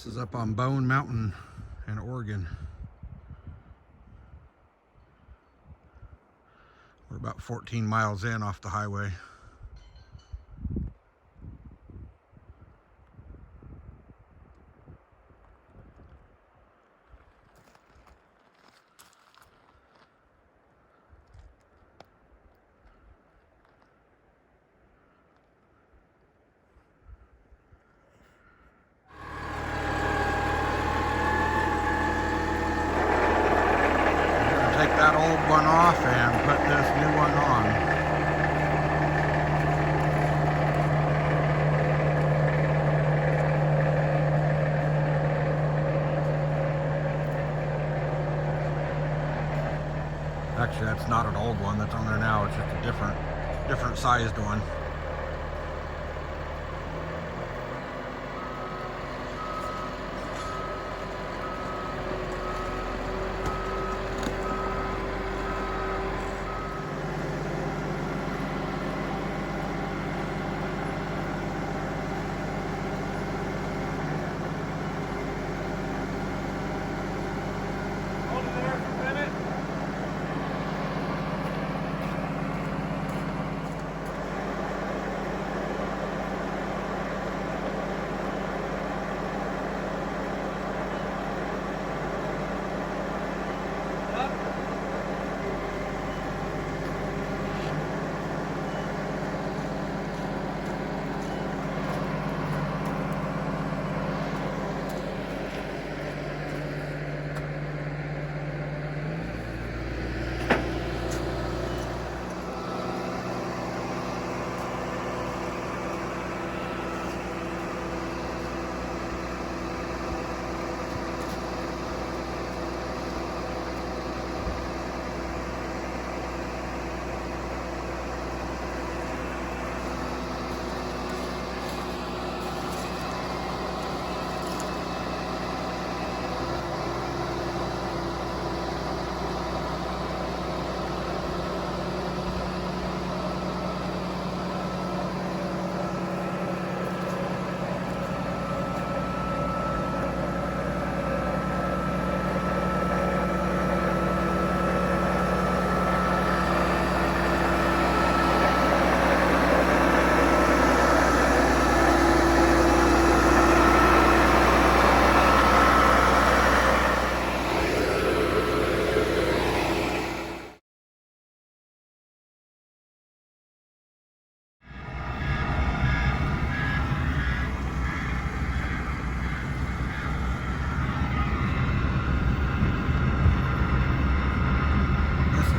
This is up on Bone Mountain in Oregon. We're about 14 miles in off the highway. Take that old one off and put this new one on. Actually, that's not an old one that's on there now. It's just a different sized one.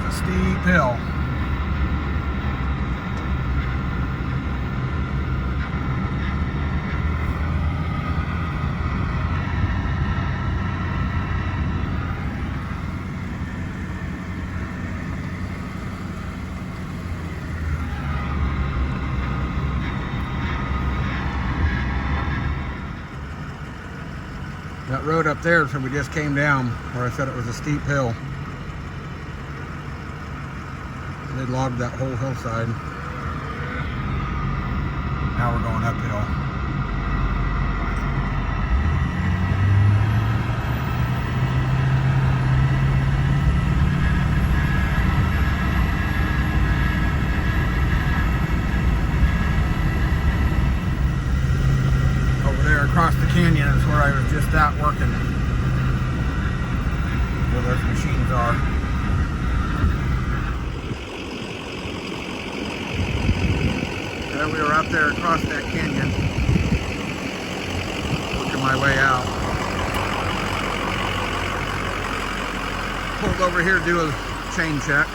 Steep hill. That road up there is where we just came down, where I said it was a steep hill. They logged that whole hillside. Now we're going uphill. Over there across the canyon is where I was just at working. Where those machines are. We were up there across that canyon, working my way out. Pulled over here to do a chain check.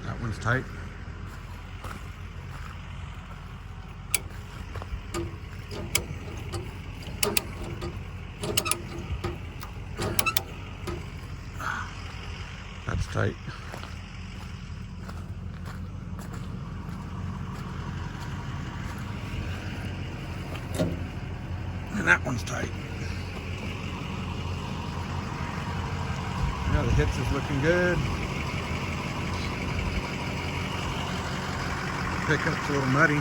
That one's tight. That's tight. And that one's tight. Yeah, the hits is looking good. Pickup's a little muddy.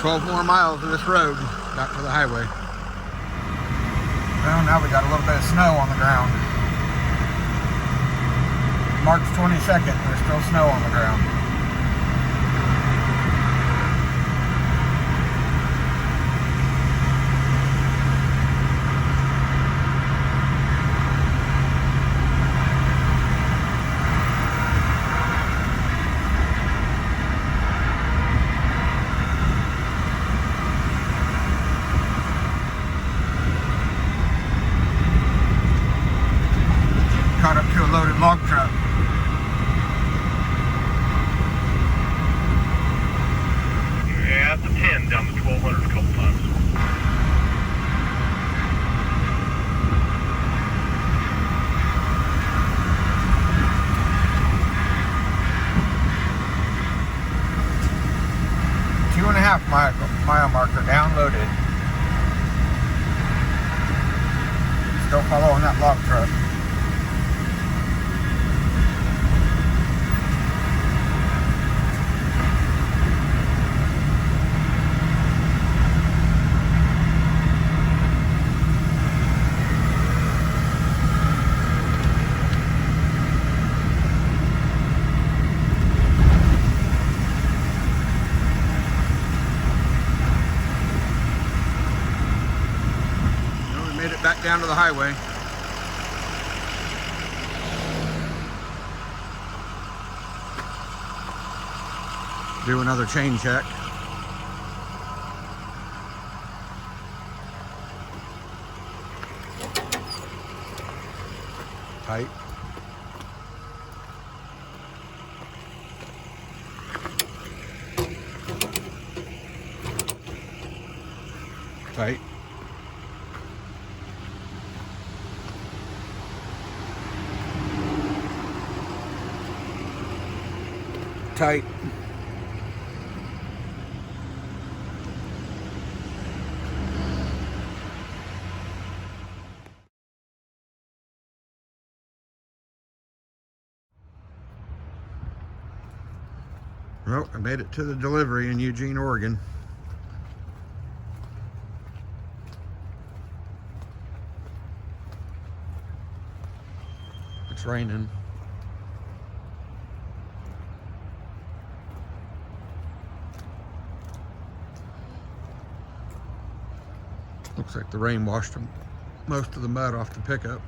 "12 more miles of this road back to the highway." Well, now we got a little bit of snow on the ground. March 22nd, there's still snow on the ground. Caught up to a loaded log truck. Yeah, it's a 10 down to 1200 a couple times. Two and a half mile marker downloaded. Still following that log truck. Made it back down to the highway. Do another chain check. Tight. Tight. Tight. Well, I made it to the delivery in Eugene, Oregon. It's raining. Looks like the rain washed most of the mud off the pickup.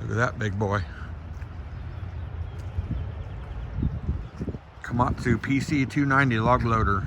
Look at that big boy. Komatsu PC 290 log loader.